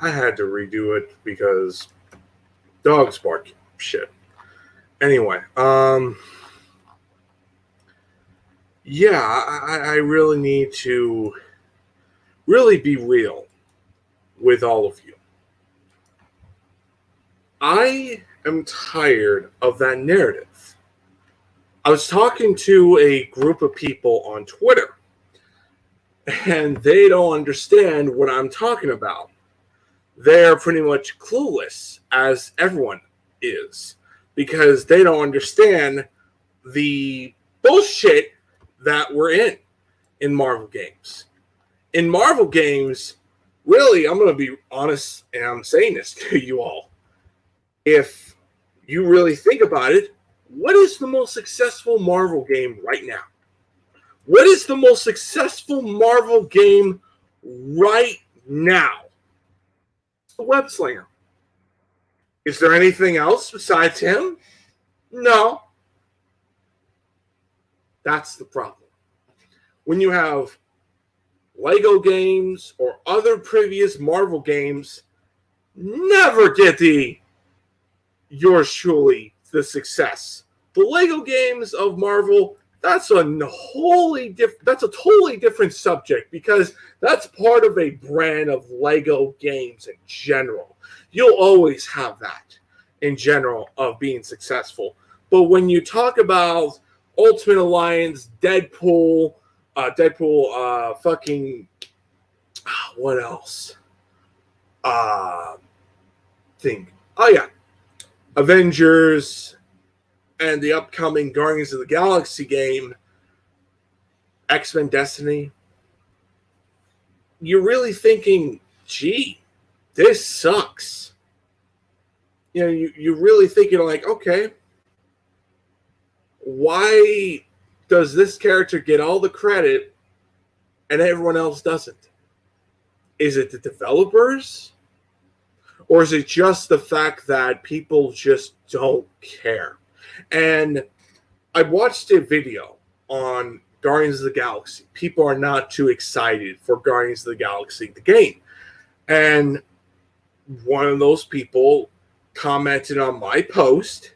I had to redo it because dogs bark shit. Anyway, yeah, I really need to really be real with all of you. I am tired of that narrative. I was talking to a group of people on Twitter, and they don't understand what I'm talking about. They're pretty much clueless, as everyone is, because they don't understand the bullshit that we're in Marvel games. In Marvel games, really, I'm going to be honest, and I'm saying this to you all. If you really think about it, what is the most successful Marvel game right now? What is the most successful Marvel game right now? It's the Web Slinger. Is there anything else besides him? No. That's the problem. When you have Lego games or other previous Marvel games, never get yours truly the success. The Lego games of Marvel, that's a totally different subject, because that's part of a brand of Lego games in general. You'll always have that in general of being successful. But when you talk about Ultimate Alliance, Deadpool, what else? Avengers, and the upcoming Guardians of the Galaxy game, X-Men Destiny, you're really thinking, gee, this sucks. You know, you're really thinking like, okay, why does this character get all the credit and everyone else doesn't? Is it the developers? Or is it just the fact that people just don't care? And I watched a video on Guardians of the Galaxy. People are not too excited for Guardians of the Galaxy, the game. And one of those people commented on my post,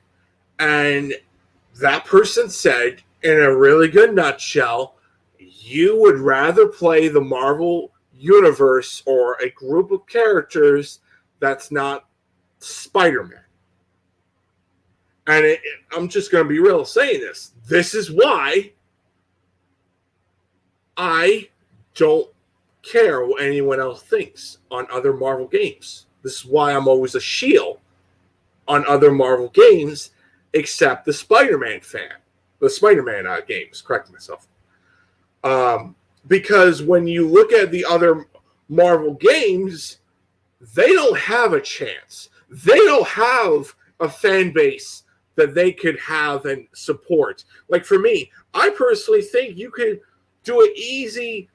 and that person said, in a really good nutshell, you would rather play the Marvel universe or a group of characters that's not Spider-Man. And I'm just going to be real saying this. This is why I don't care what anyone else thinks on other Marvel games. This is why I'm always a shield on other Marvel games, except the Spider-Man fan. The Spider-Man games, correct myself. Because when you look at the other Marvel games, they don't have a chance. They don't have a fan base that they could have and support. Like for me, I personally think you could do an easy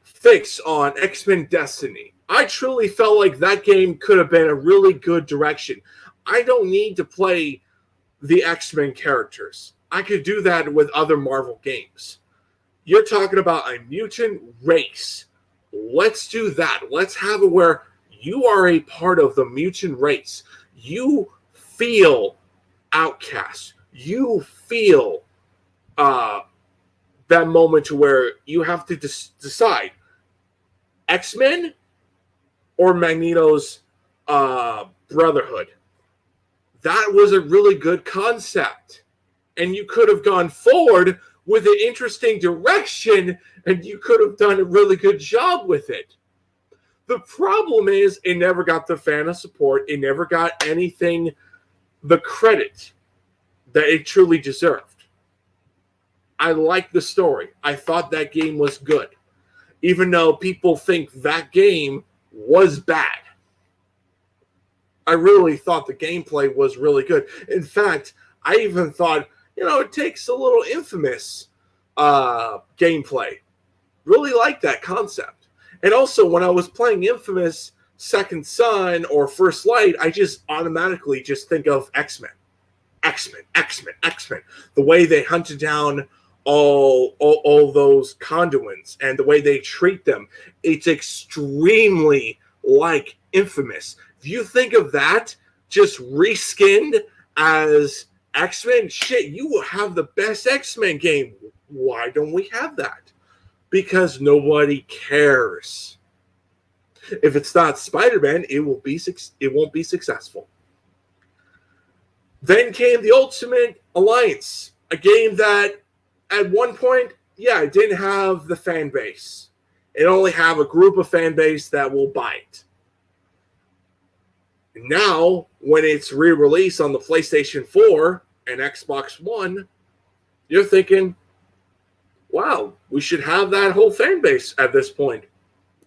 fix on X-Men Destiny. I truly felt like that game could have been a really good direction. I don't need to play the X-Men characters. I could do that with other Marvel games. You're talking about a mutant race. Let's do that. Let's have it where you are a part of the mutant race. You feel outcast. You feel that moment to where you have to decide X-Men or Magneto's Brotherhood. That was a really good concept. And you could have gone forward with an interesting direction, and you could have done a really good job with it. The problem is it never got the fan support. It never got anything, the credit that it truly deserved. I liked the story. I thought that game was good, even though people think that game was bad. I really thought the gameplay was really good. In fact, I even thought, it takes a little Infamous gameplay. Really like that concept. And also, when I was playing Infamous Second Son or First Light, I just automatically just think of X-Men. X-Men. The way they hunted down all those conduits and the way they treat them, it's extremely like Infamous. If you think of that just reskinned as X-Men, shit, you will have the best X-Men game. Why don't we have that? Because nobody cares. If it's not Spider-Man, it won't be successful. Then came the Ultimate Alliance, a game that at one point, yeah, it didn't have the fan base. It only have a group of fan base that will buy it. Now, when it's re-released on the PlayStation 4 and Xbox One, you're thinking, wow, we should have that whole fan base at this point.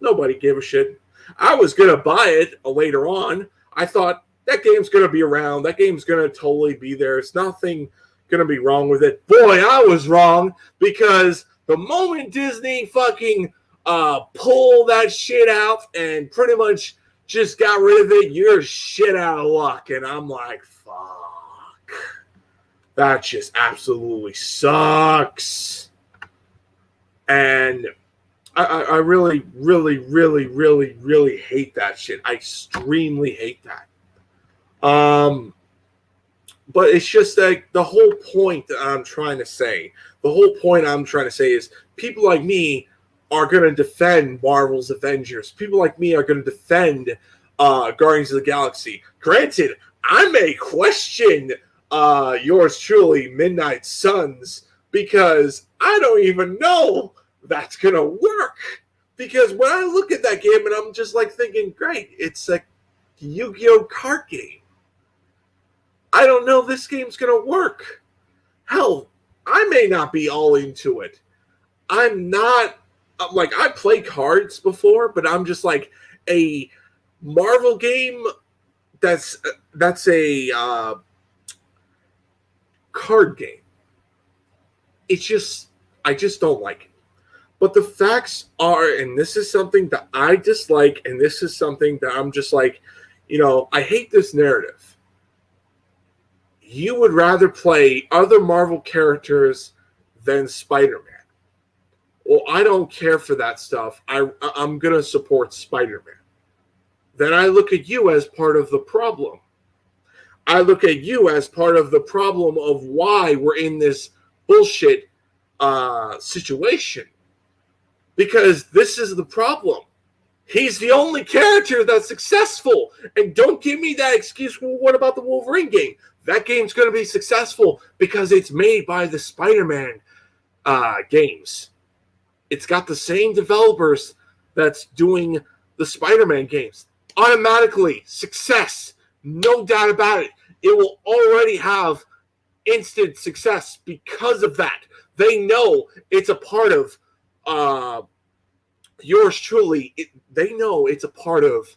Nobody gave a shit. I was going to buy it later on. I thought, that game's going to be around. That game's going to totally be there. It's nothing going to be wrong with it. Boy, I was wrong, because the moment Disney fucking pulled that shit out and pretty much just got rid of it, you're shit out of luck. And I'm like, fuck. That just absolutely sucks. And I really, really, really, really, really hate that shit. I extremely hate that. But it's just like the whole point that I'm trying to say. The whole point I'm trying to say is people like me are going to defend Marvel's Avengers. People like me are going to defend Guardians of the Galaxy. Granted, I may question yours truly, Midnight Suns, because I don't even know that's going to work. Because when I look at that game and I'm just like thinking, great, it's a Yu-Gi-Oh! Card game. I don't know if this game's going to work. Hell, I may not be all into it. I'm not, like, I play cards before, but I'm just like a Marvel game that's a card game. It's just, I just don't like it. But the facts are, and this is something that I dislike, and this is something that I'm just like, I hate this narrative. You would rather play other Marvel characters than Spider-Man. Well, I don't care for that stuff. I'm going to support Spider-Man. Then I look at you as part of the problem. I look at you as part of the problem of why we're in this bullshit situation. Because this is the problem. He's the only character that's successful. And don't give me that excuse, well, what about the Wolverine game? That game's going to be successful because it's made by the Spider-Man games. It's got the same developers that's doing the Spider-Man games. Automatically, success. No doubt about it. It will already have instant success because of that. They know it's a part of yours truly. They know it's a part of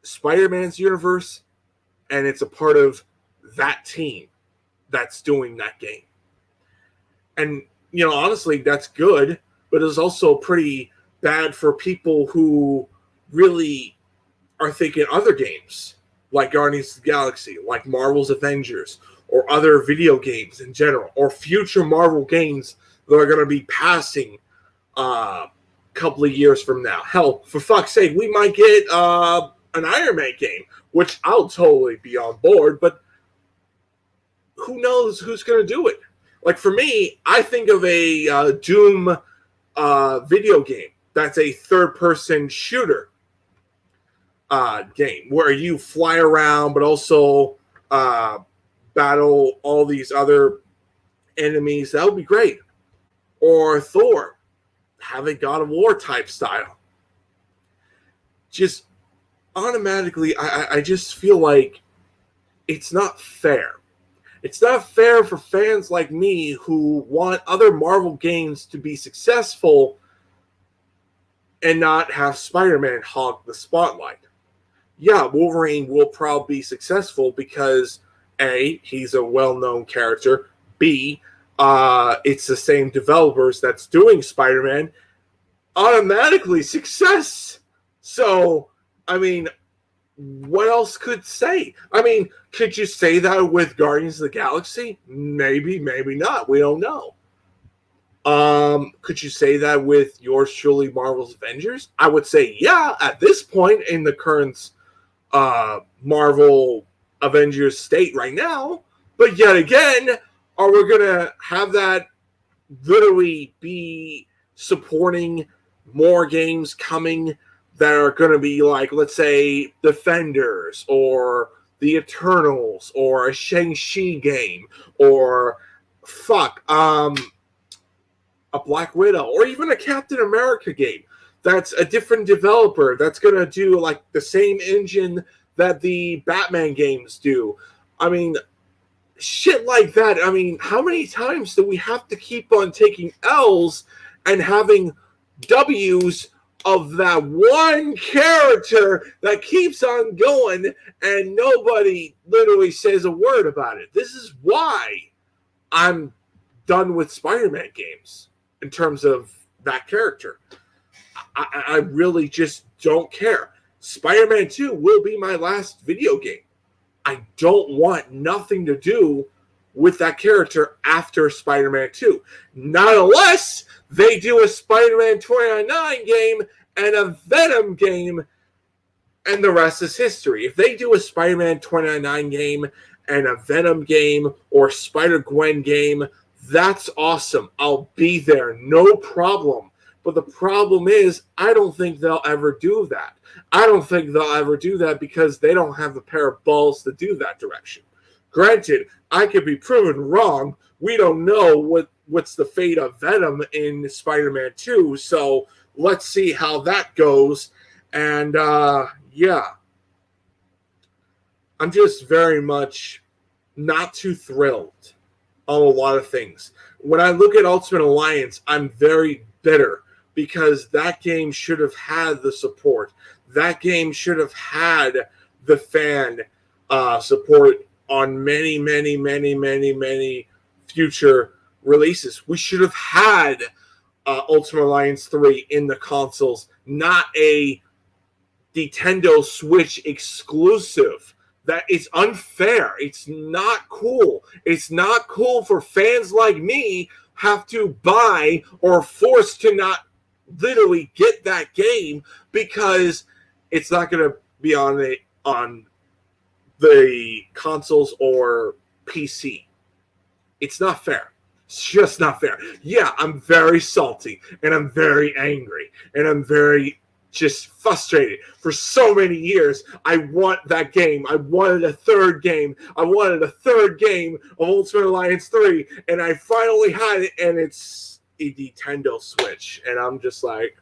Spider-Man's universe, and it's a part of that team that's doing that game. And, honestly, that's good, but it's also pretty bad for people who really are thinking other games, like Guardians of the Galaxy, like Marvel's Avengers, or other video games in general, or future Marvel games that are going to be passing a couple of years from now. Hell, for fuck's sake, we might get an Iron Man game, which I'll totally be on board, but who knows who's going to do it? Like, for me, I think of a Doom video game that's a third-person shooter game where you fly around but also battle all these other enemies. That would be great. Or Thor, have a God of War type style. Just automatically, I just feel like it's not fair. It's not fair for fans like me who want other Marvel games to be successful and not have Spider-Man hog the spotlight. Yeah, Wolverine will probably be successful because A, he's a well-known character. B, it's the same developers that's doing Spider-Man. Automatically success. So, what else could say? Could you say that with Guardians of the Galaxy? Maybe, maybe not. We don't know. Could you say that with yours truly, Marvel's Avengers? I would say, yeah, at this point in the current Marvel Avengers state right now. But yet again, are we going to have that literally be supporting more games coming that are going to be like, let's say, Defenders or the Eternals or a Shang-Chi game or a Black Widow or even a Captain America game that's a different developer that's going to do like the same engine that the Batman games do. I mean, shit like that. I mean, how many times do we have to keep on taking L's and having W's of that one character that keeps on going and nobody literally says a word about it? This is why I'm done with Spider-Man games in terms of that character. I really just don't care. Spider-Man 2 will be my last video game. I don't want nothing to do with that character after Spider-Man 2. Not unless they do a Spider-Man 2099 game and a Venom game, and the rest is history. If they do a Spider-Man 2099 game and a Venom game or Spider-Gwen game, that's awesome. I'll be there, no problem. But the problem is, I don't think they'll ever do that. I don't think they'll ever do that because they don't have the pair of balls to do that direction. Granted, I could be proven wrong. We don't know what's the fate of Venom in Spider-Man 2, so let's see how that goes. And, yeah. I'm just very much not too thrilled on a lot of things. When I look at Ultimate Alliance, I'm very bitter because that game should have had the support. That game should have had the fan support on many, many, many, many, many future releases. We should have had Ultimate Alliance 3 in the consoles, not a Nintendo Switch exclusive. That is unfair. It's not cool. It's not cool for fans like me have to buy or forced to not literally get that game because it's not going to be on the consoles or PC. It's not fair. It's just not fair. Yeah, I'm very salty and I'm very angry and I'm very just frustrated. For so many years, I want that game. I wanted a third game. I wanted a third game of Ultimate Alliance 3, and I finally had it, and it's a Nintendo Switch. And I'm just like,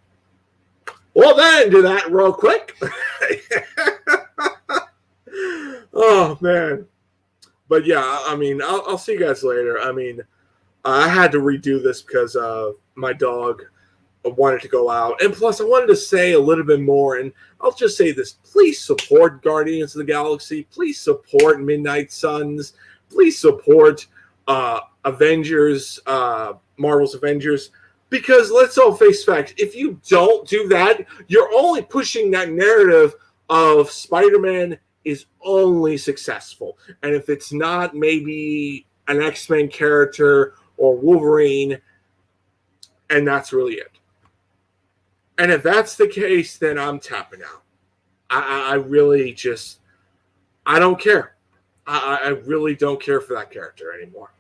well, then do that real quick. Oh, man. But yeah, I mean, I'll see you guys later. I mean, I had to redo this because my dog wanted to go out. And plus, I wanted to say a little bit more. And I'll just say this. Please support Guardians of the Galaxy. Please support Midnight Suns. Please support Avengers, Marvel's Avengers. Because let's all face facts. If you don't do that, you're only pushing that narrative of Spider-Man is only successful. And if it's not maybe an X-Men character or Wolverine, and that's really it. And if that's the case, then I'm tapping out. I really just, I don't care. I really don't care for that character anymore.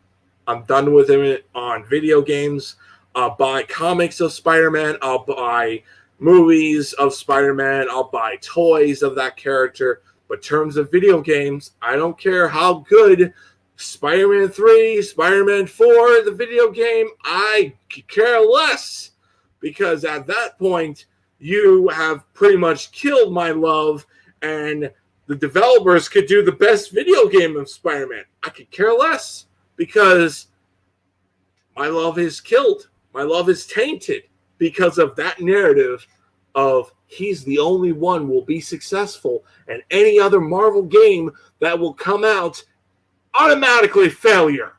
I'm done with him on video games. I'll buy comics of Spider-Man. I'll buy movies of Spider-Man. I'll buy toys of that character. But in terms of video games, I don't care how good Spider-Man 3, Spider-Man 4, the video game, I could care less. Because at that point, you have pretty much killed my love, and the developers could do the best video game of Spider-Man. I could care less because my love is killed. My love is tainted because of that narrative of he's the only one will be successful, and any other Marvel game that will come out automatically failure.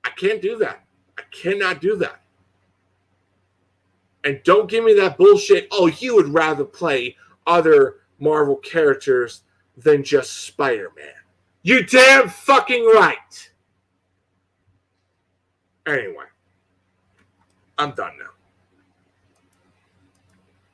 I can't do that. I cannot do that. And don't give me that bullshit, oh, you would rather play other Marvel characters than just Spider-Man. You damn fucking right. Anyway, I'm done now.